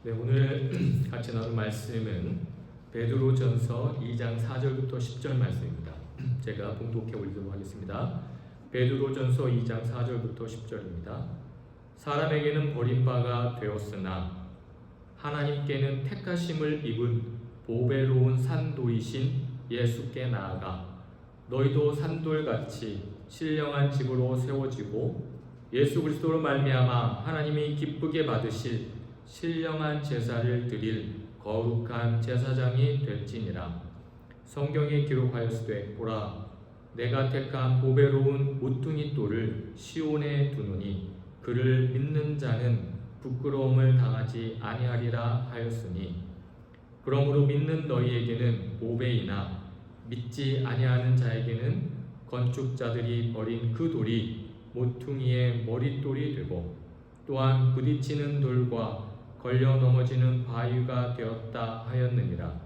네, 오늘 같이 나눌 말씀은 베드로전서 2장 4절부터 10절 말씀입니다. 제가 봉독해 올리도록 하겠습니다. 베드로전서 2장 4절부터 10절입니다. 사람에게는 버림바가 되었으나 하나님께는 택하심을 입은 보배로운 산돌이신 예수께 나아가 너희도 산돌같이 신령한 집으로 세워지고 예수 그리스도로 말미암아 하나님이 기쁘게 받으실 신령한 제사를 드릴 거룩한 제사장이 될지니라. 성경에 기록하였으되 보라, 내가 택한 보배로운 모퉁이 돌을 시온에 두노니 그를 믿는 자는 부끄러움을 당하지 아니하리라 하였으니, 그러므로 믿는 너희에게는 보배이나 믿지 아니하는 자에게는 건축자들이 버린 그 돌이 모퉁이의 머릿돌이 되고 또한 부딪히는 돌과 걸려 넘어지는 바위가 되었다 하였느니라.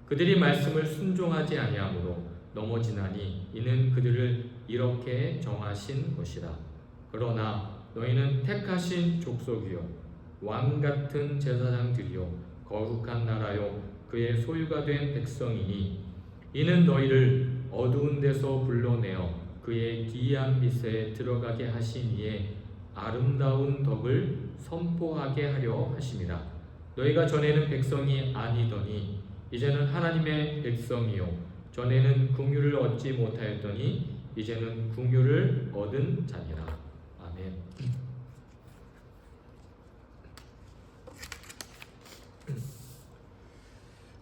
그들이 말씀을 순종하지 아니하므로 넘어지나니 이는 그들을 이렇게 정하신 것이라. 그러나 너희는 택하신 족속이요 왕같은 제사장들이요 거룩한 나라요 그의 소유가 된 백성이니 이는 너희를 어두운 데서 불러내어 그의 기이한 빛에 들어가게 하신 이의 아름다운 덕을 선포하게 하려 하심이라. 너희가 전에는 백성이 아니더니 이제는 하나님의 백성이요 전에는 긍휼을 얻지 못하였더니 이제는 긍휼을 얻은 자니라. 아멘.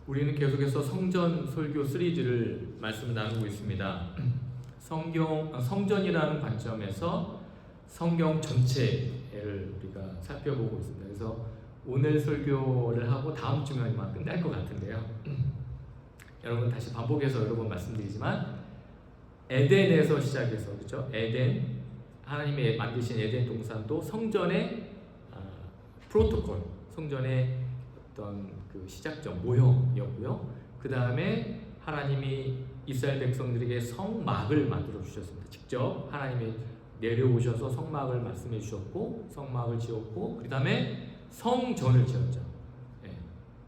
우리는 계속해서 성전 설교 시리즈를 말씀을 나누고 있습니다. 성전이라는 관점에서 성경 전체를 우리가 살펴보고 있습니다. 그래서 오늘 설교를 하고 다음 주면 끝날 것 같은데요. 여러분 다시 반복해서 여러 번 말씀드리지만 에덴에서 시작해서 그렇죠? 에덴, 하나님이 만드신 에덴 동산도 성전의 프로토콜, 성전의 어떤 그 시작점 모형이었고요. 그 다음에 하나님이 이스라엘 백성들에게 성막을 만들어 주셨습니다. 직접 하나님이 내려오셔서 성막을 말씀해 주셨고 성막을 지었고 그 다음에 성전을 지었죠. 네.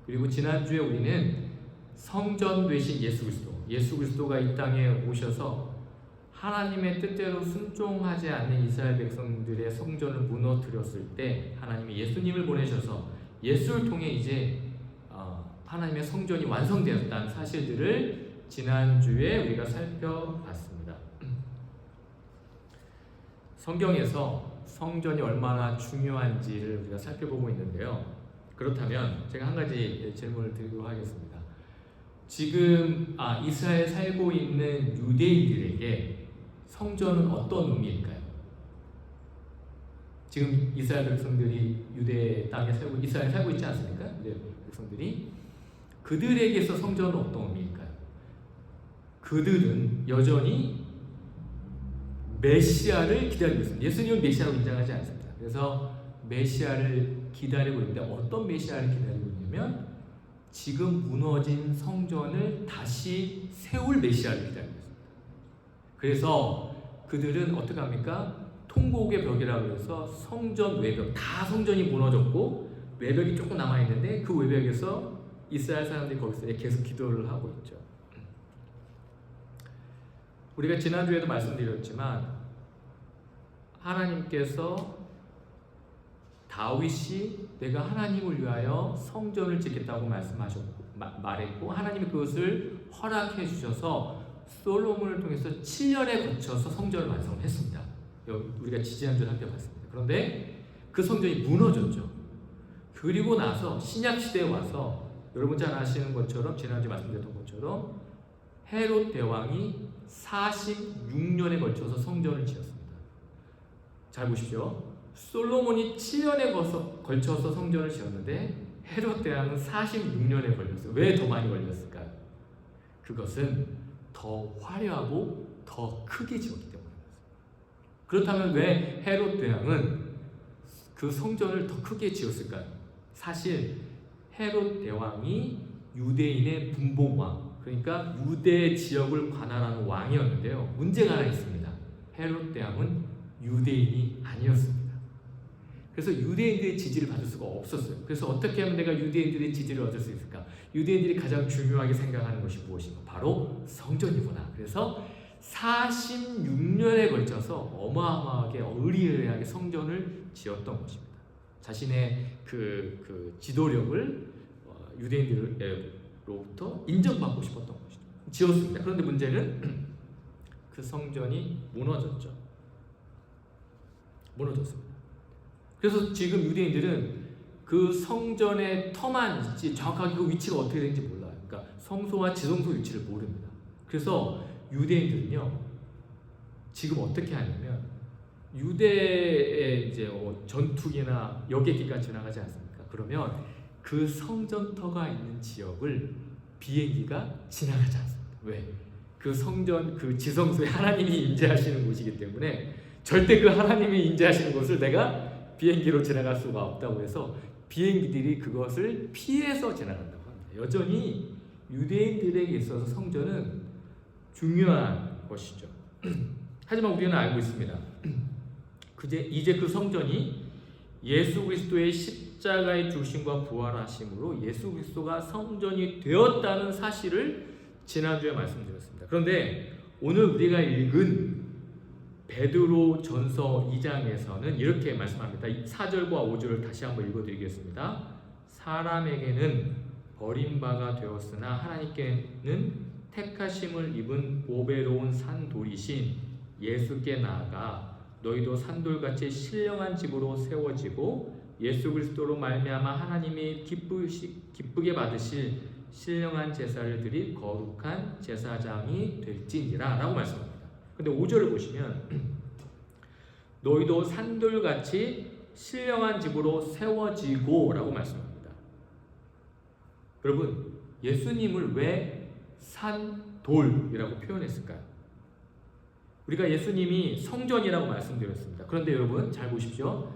그리고 지난주에 우리는 성전 되신 예수 그리스도가 이 땅에 오셔서 하나님의 뜻대로 순종하지 않는 이스라엘 백성들의 성전을 무너뜨렸을 때 하나님이 예수님을 보내셔서 예수를 통해 이제 하나님의 성전이 완성되었다는 사실들을 지난주에 우리가 살펴봤습니다. 성경에서 성전이 얼마나 중요한지를 우리가 살펴보고 있는데요. 그렇다면 제가 한 가지 질문을 드리도록 하겠습니다. 지금 이스라엘에 살고 있는 유대인들에게 성전은 어떤 의미일까요? 지금 이스라엘 백성들이 유대 땅에 살고 이스라엘에 살고 있지 않습니까? 유대 백성들이 그들에게서 성전은 어떤 의미일까요? 그들은 여전히 메시아를 기다리고 있습니다. 예수님은 메시아로 인정하지 않습니다. 그래서 메시아를 기다리고 있는데 어떤 메시아를 기다리고 있냐면 지금 무너진 성전을 다시 세울 메시아를 기다리고 있습니다. 그래서 그들은 어떻게 합니까? 통곡의 벽이라고 해서 성전 외벽, 다 성전이 무너졌고 외벽이 조금 남아있는데 그 외벽에서 이스라엘 사람들이 거기서 계속 기도를 하고 있죠. 우리가 지난주에도 말씀드렸지만 하나님께서 다윗이 내가 하나님을 위하여 성전을 짓겠다고 말했고 하나님이 그것을 허락해 주셔서 솔로몬을 통해서 7년에 거쳐서 성전을 완성했습니다. 우리가 지지난주에 살펴봤습니다. 그런데 그 성전이 무너졌죠. 그리고 나서 신약시대에 와서 여러분 잘 아시는 것처럼 지난주에 말씀드렸던 것처럼 헤롯 대왕이 46년에 걸쳐서 성전을 지었습니다. 잘 보십시오. 솔로몬이 7년에 걸쳐서 성전을 지었는데 헤롯 대왕은 46년에 걸렸어요. 왜 더 많이 걸렸을까요? 그것은 더 화려하고 더 크게 지었기 때문입니다. 그렇다면 왜 헤롯 대왕은 그 성전을 더 크게 지었을까요? 사실 헤롯 대왕이 유대인의 분봉왕, 그러니까 유대 지역을 관할하는 왕이었는데요. 문제가 하나 있습니다. 헤롯 대왕은 유대인이 아니었습니다. 그래서 유대인들의 지지를 받을 수가 없었어요. 그래서 어떻게 하면 내가 유대인들의 지지를 얻을 수 있을까? 유대인들이 가장 중요하게 생각하는 것이 무엇인가? 바로 성전이구나. 그래서 46년에 걸쳐서 어마어마하게 의리의리하게 성전을 지었던 것입니다. 자신의 그 지도력을 유대인들로부터 인정받고 싶었던 것이죠. 지었습니다. 그런데 문제는 그 성전이 무너졌죠. 무너졌습니다. 그래서 지금 유대인들은 그 성전의 터만 있지 정확하게 그 위치가 어떻게 되는지 몰라요. 그러니까 성소와 지성소 위치를 모릅니다. 그래서 유대인들은요 지금 어떻게 하냐면 유대의 이제 전투기나 여객기가 지나가지 않습니까? 그러면 그 성전터가 있는 지역을 비행기가 지나가지 않습니다. 왜? 그 성전 그 지성소에 하나님이 임재하시는 곳이기 때문에 절대 그 하나님이 임재하시는 곳을 내가 비행기로 지나갈 수가 없다고 해서 비행기들이 그것을 피해서 지나간다고 합니다. 여전히 유대인들에게 있어서 성전은 중요한 것이죠. 하지만 우리는 알고 있습니다. 이제 그 성전이 예수 그리스도의 십자가의 죽으심과 부활하심으로 예수 그리스도가 성전이 되었다는 사실을 지난주에 말씀드렸습니다. 그런데 오늘 우리가 읽은 베드로 전서 2장에서는 이렇게 말씀합니다. 4절과 5절을 다시 한번 읽어드리겠습니다. 사람에게는 버림바가 되었으나 하나님께는 택하심을 입은 보배로운 산돌이신 예수께 나아가 너희도 산돌같이 신령한 집으로 세워지고 예수 그리스도로 말미암아 하나님이 기쁘게 받으실 신령한 제사를 드릴 거룩한 제사장이 될지니라 라고 말씀합니다. 근데 5절을 보시면 너희도 산돌같이 신령한 집으로 세워지고 라고 말씀합니다. 여러분 예수님을 왜 산돌이라고 표현했을까요? 우리가 예수님이 성전이라고 말씀드렸습니다. 그런데 여러분 잘 보십시오.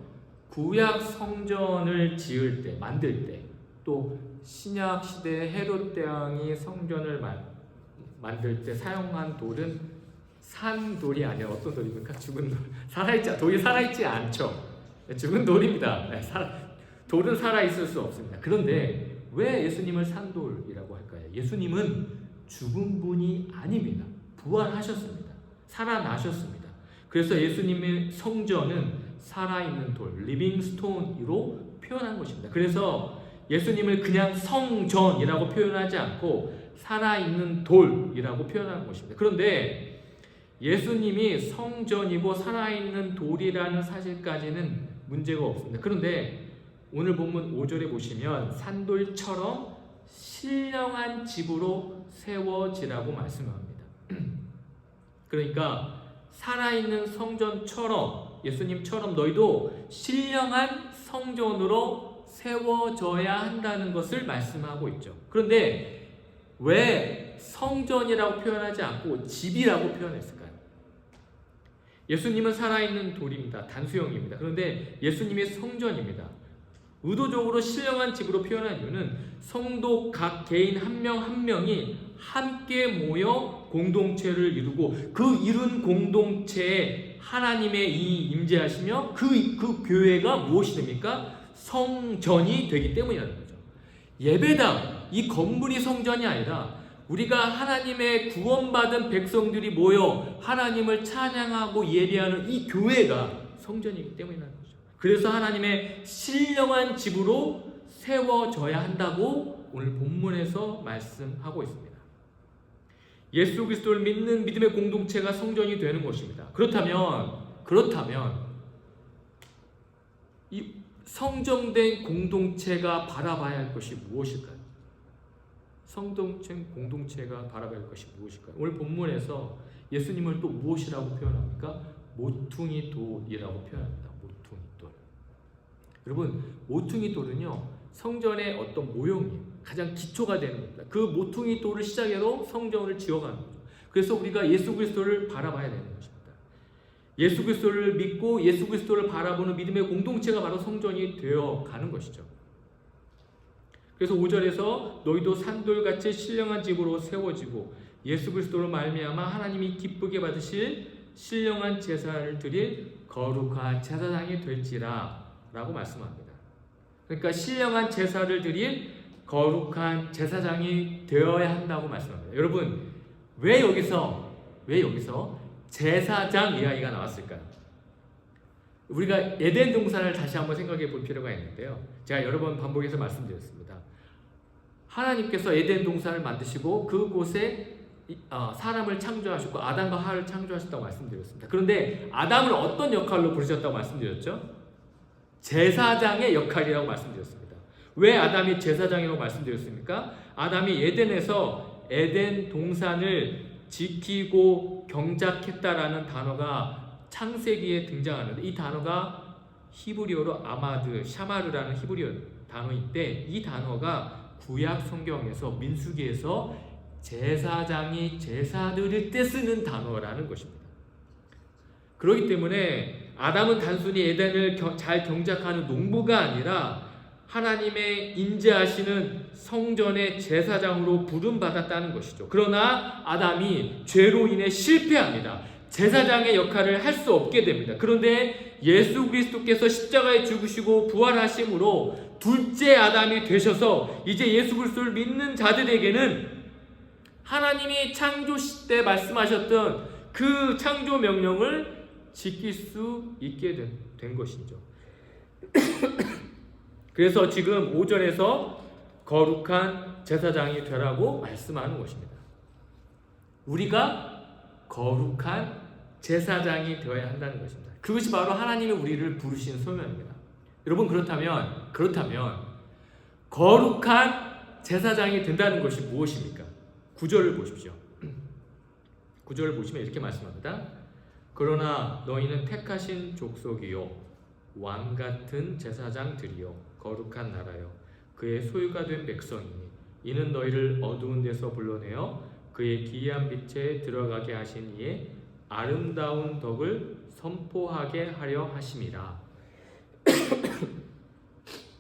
구약 성전을 지을 때 만들 때 또 신약 시대 헤롯 대왕이 성전을 만들 때 사용한 돌은 산돌이 아니라 어떤 돌입니까? 죽은 돌. 돌이 살아있지 않죠. 죽은 돌입니다. 돌은 살아있을 수 없습니다. 그런데 왜 예수님을 산돌이라고 할까요? 예수님은 죽은 분이 아닙니다. 부활하셨습니다. 살아나셨습니다. 그래서 예수님의 성전은 살아있는 돌, 리빙 스톤으로 표현한 것입니다. 그래서 예수님을 그냥 성전이라고 표현하지 않고 살아있는 돌이라고 표현한 것입니다. 그런데 예수님이 성전이고 살아있는 돌이라는 사실까지는 문제가 없습니다. 그런데 오늘 본문 5절에 보시면 산돌처럼 신령한 집으로 세워지라고 말씀합니다. 그러니까 살아있는 성전처럼 예수님처럼 너희도 신령한 성전으로 세워져야 한다는 것을 말씀하고 있죠. 그런데 왜 성전이라고 표현하지 않고 집이라고 표현했을까요? 예수님은 살아있는 돌입니다. 단수형입니다. 그런데 예수님의 성전입니다. 의도적으로 신령한 집으로 표현한 이유는 성도 각 개인 한 명 한 명이 함께 모여 공동체를 이루고 그 이룬 공동체에 하나님의 이 임재하시며 그 교회가 무엇이 됩니까? 성전이 되기 때문이라는 거죠. 예배당, 이 건물이 성전이 아니라 우리가 하나님의 구원받은 백성들이 모여 하나님을 찬양하고 예배하는 이 교회가 성전이기 때문이라는 거죠. 그래서 하나님의 신령한 집으로 세워져야 한다고 오늘 본문에서 말씀하고 있습니다. 예수 그리스도를 믿는 믿음의 공동체가 성전이 되는 것입니다. 그렇다면 이 성전된 공동체가 바라봐야 할 것이 무엇일까요? 성전된 공동체가 바라봐야 할 것이 무엇일까요? 오늘 본문에서 예수님을 또 무엇이라고 표현합니까? 모퉁이 돌이라고 표현합니다. 모퉁이 돌. 여러분, 모퉁이 돌은요 성전의 어떤 모형이에요. 가장 기초가 되는 겁니다. 그 모퉁이 돌을 시작으로 성전을 지어가는 거죠. 그래서 우리가 예수 그리스도를 바라봐야 되는 것입니다. 예수 그리스도를 믿고 예수 그리스도를 바라보는 믿음의 공동체가 바로 성전이 되어 가는 것이죠. 그래서 5절에서 너희도 산돌같이 신령한 집으로 세워지고 예수 그리스도로 말미암아 하나님이 기쁘게 받으실 신령한 제사를 드릴 거룩한 제사장이 될지라 라고 말씀합니다. 그러니까 신령한 제사를 드릴 거룩한 제사장이 되어야 한다고 말씀합니다. 여러분, 왜 여기서 제사장 이야기가 나왔을까요? 우리가 에덴 동산을 다시 한번 생각해 볼 필요가 있는데요. 제가 여러 번 반복해서 말씀드렸습니다. 하나님께서 에덴 동산을 만드시고 그곳에 사람을 창조하셨고 아담과 하와를 창조하셨다고 말씀드렸습니다. 그런데 아담을 어떤 역할로 부르셨다고 말씀드렸죠? 제사장의 역할이라고 말씀드렸습니다. 왜 아담이 제사장이라고 말씀드렸습니까? 아담이 에덴에서 에덴 동산을 지키고 경작했다라는 단어가 창세기에 등장하는데, 이 단어가 히브리어로 아마드, 샤마르라는 히브리어 단어인데, 이 단어가 구약 성경에서 민수기에서 제사장이 제사들을 떼쓰는 단어라는 것입니다. 그렇기 때문에 아담은 단순히 에덴을 잘 경작하는 농부가 아니라 하나님의 인재하시는 성전의 제사장으로 부름받았다는 것이죠. 그러나 아담이 죄로 인해 실패합니다. 제사장의 역할을 할 수 없게 됩니다. 그런데 예수 그리스도께서 십자가에 죽으시고 부활하심으로 둘째 아담이 되셔서 이제 예수 그리스도를 믿는 자들에게는 하나님이 창조시 때 말씀하셨던 그 창조 명령을 지킬 수 있게 된 것이죠. 그래서 지금 5절에서 거룩한 제사장이 되라고 말씀하는 것입니다. 우리가 거룩한 제사장이 되어야 한다는 것입니다. 그것이 바로 하나님이 우리를 부르신 소명입니다. 여러분, 그렇다면 거룩한 제사장이 된다는 것이 무엇입니까? 9절을 보십시오. 9절을 보시면 이렇게 말씀합니다. 그러나 너희는 택하신 족속이요 왕같은 제사장들이요 거룩한 나라요 그의 소유가 된 백성이니 이는 너희를 어두운 데서 불러내어 그의 기이한 빛에 들어가게 하신 이의 아름다운 덕을 선포하게 하려 하심이라.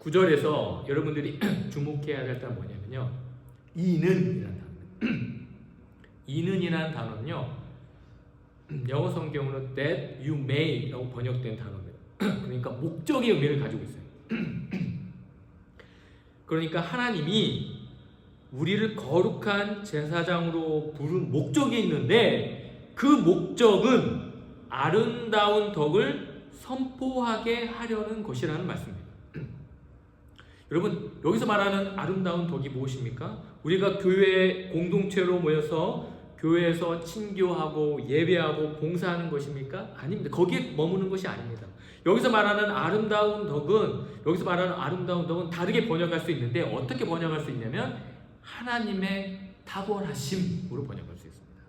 9절에서 여러분들이 주목해야 될 단어는 뭐냐면요, 이는이라는 단어입니다. 이는이라는 단어는요, 영어 성경으로 that you may 라고 번역된 단어입니다. 그러니까 목적의 의미를 가지고 있어요. 그러니까 하나님이 우리를 거룩한 제사장으로 부른 목적이 있는데, 그 목적은 아름다운 덕을 선포하게 하려는 것이라는 말씀입니다. 여러분, 여기서 말하는 아름다운 덕이 무엇입니까? 우리가 교회 공동체로 모여서 교회에서 친교하고 예배하고 봉사하는 것입니까? 아닙니다. 거기에 머무는 것이 아닙니다. 여기서 말하는 아름다운 덕은 다르게 번역할 수 있는데, 어떻게 번역할 수 있냐면 하나님의 탁월하심으로 번역할 수 있습니다.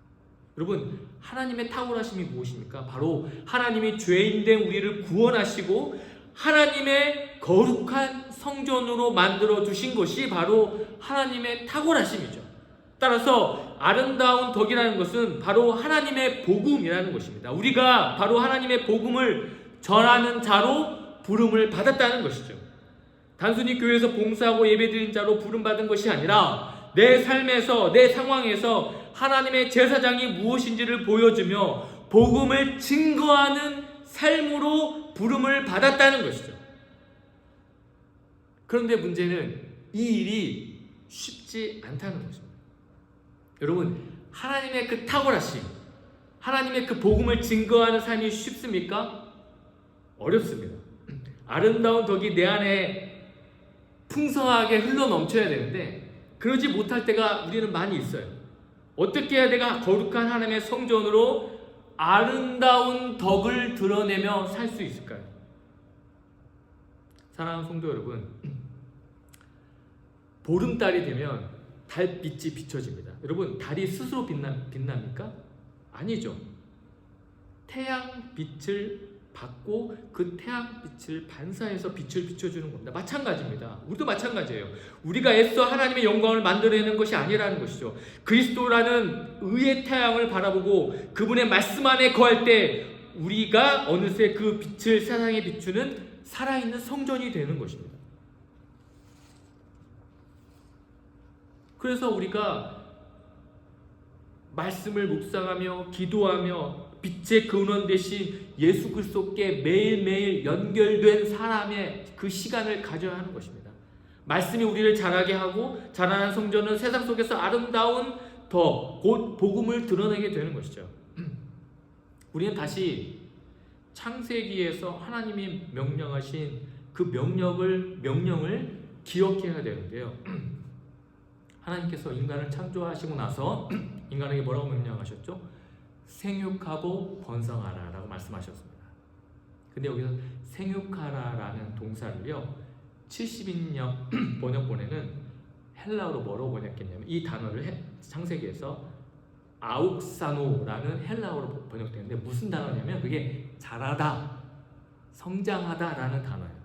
여러분, 하나님의 탁월하심이 무엇입니까? 바로 하나님이 죄인된 우리를 구원하시고 하나님의 거룩한 성전으로 만들어 주신 것이 바로 하나님의 탁월하심이죠. 따라서 아름다운 덕이라는 것은 바로 하나님의 복음이라는 것입니다. 우리가 바로 하나님의 복음을 전하는 자로 부름을 받았다는 것이죠. 단순히 교회에서 봉사하고 예배드린 자로 부름받은 것이 아니라 내 삶에서, 내 상황에서 하나님의 제사장이 무엇인지를 보여주며 복음을 증거하는 삶으로 부름을 받았다는 것이죠. 그런데 문제는 이 일이 쉽지 않다는 것입니다. 여러분, 하나님의 그 탁월하심, 하나님의 그 복음을 증거하는 삶이 쉽습니까? 어렵습니다. 아름다운 덕이 내 안에 풍성하게 흘러 넘쳐야 되는데 그러지 못할 때가 우리는 많이 있어요. 어떻게 해야 내가 거룩한 하나님의 성전으로 아름다운 덕을 드러내며 살 수 있을까요? 사랑하는 성도 여러분, 보름달이 되면 달빛이 비춰집니다. 여러분, 달이 스스로 빛납니까? 아니죠. 태양빛을 받고 그 태양빛을 반사해서 빛을 비춰주는 겁니다. 마찬가지입니다. 우리도 마찬가지예요. 우리가 애써 하나님의 영광을 만들어내는 것이 아니라는 것이죠. 그리스도라는 의의 태양을 바라보고 그분의 말씀 안에 거할 때 우리가 어느새 그 빛을 세상에 비추는 살아있는 성전이 되는 것입니다. 그래서 우리가 말씀을 묵상하며 기도하며 빛의 근원 되신 예수 그리스도께 매일매일 연결된 사람의 그 시간을 가져야 하는 것입니다. 말씀이 우리를 자라게 하고 자라난 성전은 세상 속에서 아름다운 곧 복음을 드러내게 되는 것이죠. 우리는 다시 창세기에서 하나님이 명령하신 그 명령을 기억해야 되는데요. 하나님께서 인간을 창조하시고 나서 인간에게 뭐라고 명령하셨죠? 생육하고 번성하라 라고 말씀하셨습니다. 근데 여기서 생육하라라는 동사를요 70인역 번역본에는 헬라어로 뭐라고 번역했냐면 이 단어를 창세기에서 아욱사노라는 헬라어로 번역되는데 무슨 단어냐면 그게 자라다, 성장하다라는 단어예요.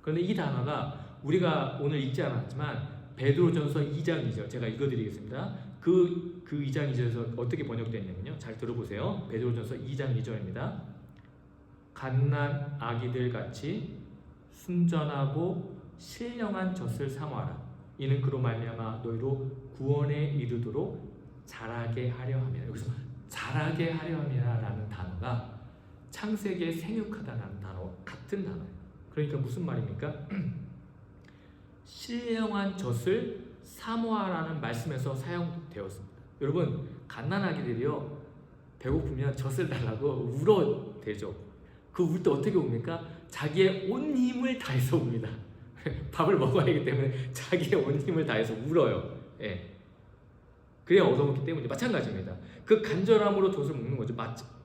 그런데 이 단어가 우리가 오늘 읽지 않았지만 베드로전서 2장 2절 제가 읽어드리겠습니다. 그 2장 2절에서 어떻게 번역되었냐면요. 잘 들어보세요. 베드로전서 2장 2절입니다. 갓난 아기들 같이 순전하고 신령한 젖을 사모하라. 이는 그로 말미암아 너희로 구원에 이르도록 자라게 하려 함이라. 여기서 자라게 하려 함이라라는 단어가 창세기의 생육하다라는 단어 같은 단어예요. 그러니까 무슨 말입니까? 신령한 젖을 사모하라는 말씀에서 사용되었습니다. 여러분 갓난아기들이요 배고프면 젖을 달라고 울어대죠. 그 울 때 어떻게 웁니까? 자기의 온 힘을 다해서 웁니다. 밥을 먹어야 하기 때문에 자기의 온 힘을 다해서 울어요. 예. 그래야 얻어먹기 때문에 마찬가지입니다. 그 간절함으로 젖을 먹는 거죠.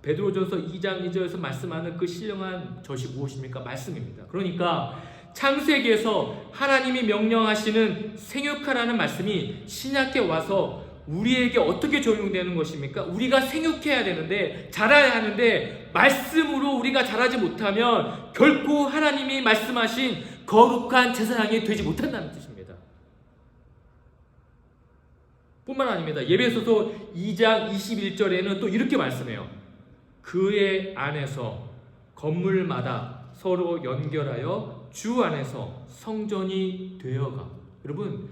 베드로전서 2장 2절에서 말씀하는 그 신령한 젖이 무엇입니까? 말씀입니다. 그러니까 창세기에서 하나님이 명령하시는 생육하라는 말씀이 신약에 와서 우리에게 어떻게 적용되는 것입니까? 우리가 생육해야 되는데 자라야 하는데 말씀으로 우리가 자라지 못하면 결코 하나님이 말씀하신 거룩한 제사장이 되지 못한다는 뜻입니다. 뿐만 아닙니다. 예배소서 2장 21절에는 또 이렇게 말씀해요. 그의 안에서 건물마다 서로 연결하여 주 안에서 성전이 되어가. 여러분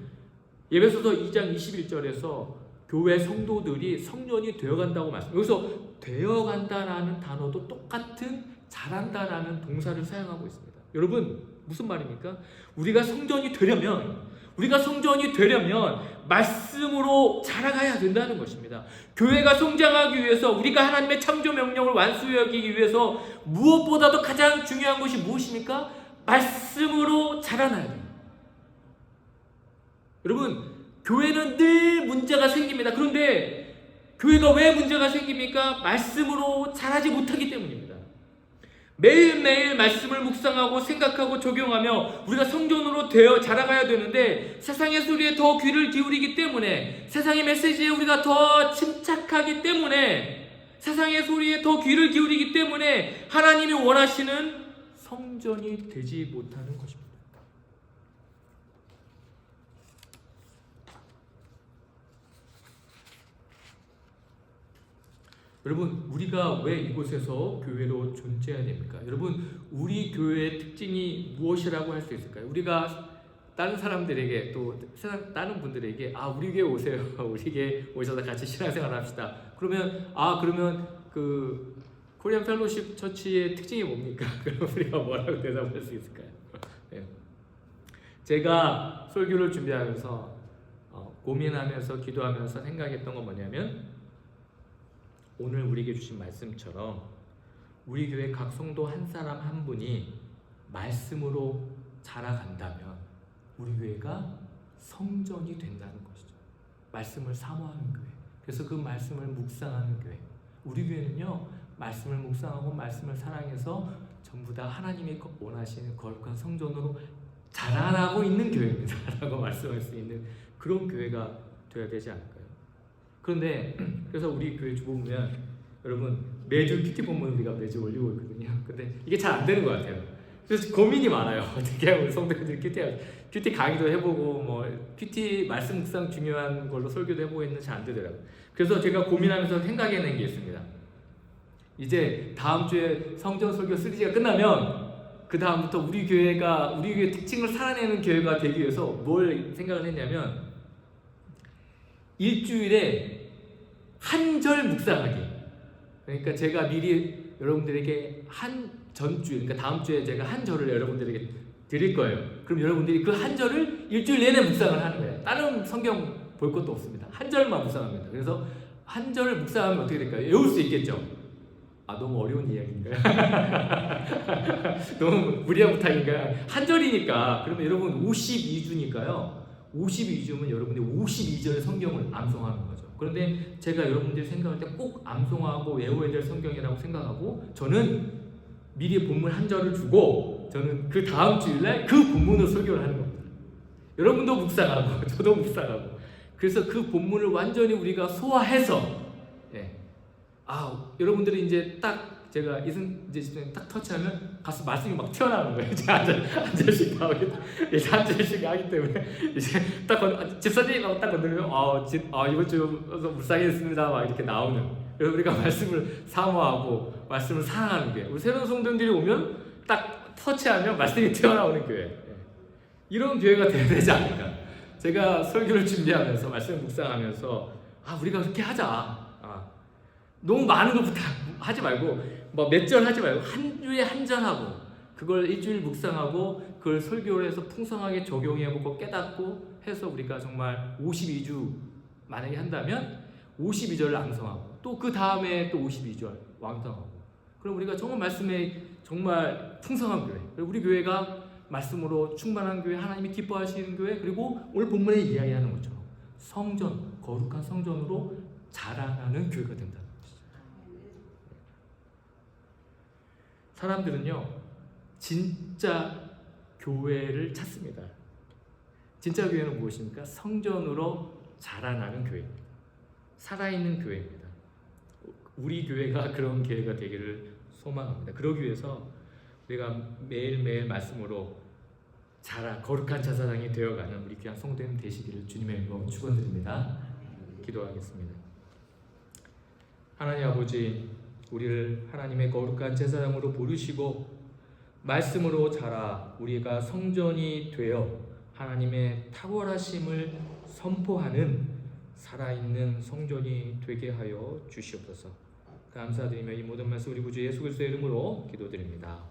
예배소서 2장 21절에서 교회 성도들이 성전이 되어간다고 말씀해요. 여기서 되어간다라는 단어도 똑같은 자란다라는 동사를 사용하고 있습니다. 여러분 무슨 말입니까? 우리가 성전이 되려면 말씀으로 자라가야 된다는 것입니다. 교회가 성장하기 위해서 우리가 하나님의 창조 명령을 완수하기 위해서 무엇보다도 가장 중요한 것이 무엇입니까? 말씀으로 자라나야 됩니다. 여러분 교회는 늘 문제가 생깁니다. 그런데 교회가 왜 문제가 생깁니까? 말씀으로 자라지 못하기 때문입니다. 매일매일 말씀을 묵상하고 생각하고 적용하며 우리가 성전으로 되어 자라가야 되는데 세상의 소리에 더 귀를 기울이기 때문에 세상의 메시지에 우리가 더 침착하기 때문에 세상의 소리에 더 귀를 기울이기 때문에 하나님이 원하시는 성전이 되지 못하는 것입니다. 여러분 우리가 왜 이곳에서 교회로 존재해야 됩니까? 여러분 우리 교회의 특징이 무엇이라고 할 수 있을까요? 우리가 다른 사람들에게 또 세상 다른 분들에게 우리 교회 오세요. 우리 교회 오셔서 같이 신앙생활 합시다. 그러면 그 코리안 펠로십 처치의 특징이 뭡니까? 그럼 우리가 뭐라고 대답할 수 있을까요? 네. 제가 설교를 준비하면서 고민하면서 기도하면서 생각했던 건 뭐냐면 오늘 우리에게 주신 말씀처럼 우리 교회 각 성도 한 사람 한 분이 말씀으로 자라간다면 우리 교회가 성전이 된다는 것이죠. 말씀을 사모하는 교회. 그래서 그 말씀을 묵상하는 교회. 우리 교회는요 말씀을 묵상하고 말씀을 사랑해서 전부 다 하나님이 원하시는 거룩한 성전으로 자라나고 있는 교회입니다 라고 말씀할 수 있는 그런 교회가 되어야 되지 않을까요? 그런데 그래서 우리 교회 주보 보면 여러분 매주 큐티 본문 우리가 매주 올리고 있거든요. 근데 이게 잘 안 되는 것 같아요. 그래서 고민이 많아요. 어떻게 하면 성도들이 큐티 강의도 해보고 뭐 큐티 말씀 묵상 중요한 걸로 설교도 해보고 했는데 잘 안 되더라고요. 그래서 제가 고민하면서 생각해낸 게 있습니다. 이제 다음 주에 성전 설교 시리즈가 끝나면 그 다음부터 우리 교회 특징을 살아내는 교회가 되기 위해서 뭘 생각을 했냐면 일주일에 한 절 묵상하기. 그러니까 제가 미리 여러분들에게 한 전주, 그러니까 다음 주에 제가 한 절을 여러분들에게 드릴 거예요. 그럼 여러분들이 그 한 절을 일주일 내내 묵상을 하는 거예요. 다른 성경 볼 것도 없습니다. 한 절만 묵상합니다. 그래서 한 절을 묵상하면 어떻게 될까요? 외울 수 있겠죠? 아, 너무 어려운 이야기인가요? 너무 무리한 부탁인가요? 한 절이니까 그러면 여러분 52주니까요. 52주면 여러분들이 52절 성경을 암송하는 거죠. 그런데 제가 여러분들이 생각할 때 꼭 암송하고 외워야 될 성경이라고 생각하고 저는 미리 본문 한 절을 주고 저는 그 다음 주일날 그 본문으로 설교를 하는 겁니다. 여러분도 묵상하고 저도 묵상하고 그래서 그 본문을 완전히 우리가 소화해서 여러분들이 이제 딱 제가 이제 집사님 딱 터치하면 가서 말씀이 막 튀어나오는 거예요. 이제 한 절씩 하기 이제 한 절씩 하기 때문에 이제 딱 집사님 딱 건드리면 이번 주 묵상했습니다 막 이렇게 나오는. 그래서 우리가 말씀을 사모하고 말씀을 사랑하는 교회. 우리 새로운 성도들이 오면 딱 터치하면 말씀이 튀어나오는 교회. 이런 교회가 돼야 되지 않을까. 제가 설교를 준비하면서 말씀을 묵상하면서 우리가 그렇게 하자. 너무 많은 거 하지 말고 몇 절 하지 말고 한 주에 한 절 하고 그걸 일주일 묵상하고 그걸 설교를 해서 풍성하게 적용해보고 깨닫고 해서 우리가 정말 52주 만약에 한다면 52절을 암송하고 또 그 다음에 또 52절 완성하고 그럼 우리가 정말 말씀에 정말 풍성한 교회 그리고 우리 교회가 말씀으로 충만한 교회 하나님이 기뻐하시는 교회 그리고 오늘 본문에 이야기하는 것처럼 성전 거룩한 성전으로 자라나는 교회가 된다. 사람들은요 진짜 교회를 찾습니다. 진짜 교회는 무엇입니까? 성전으로 자라나는 교회입니다. 살아있는 교회입니다. 우리 교회가 그런 교회가 되기를 소망합니다. 그러기 위해서 우리가 매일매일 말씀으로 거룩한 제사장이 되어가는 우리 귀한 성도님 되시기를 주님의 이름으로 축원드립니다. 기도하겠습니다. 하나님 아버지 우리를 하나님의 거룩한 제사장으로 부르시고 말씀으로 자라 우리가 성전이 되어 하나님의 탁월하심을 선포하는 살아있는 성전이 되게 하여 주시옵소서. 감사드리며 이 모든 말씀 우리 구주 예수 그리스도의 이름으로 기도드립니다.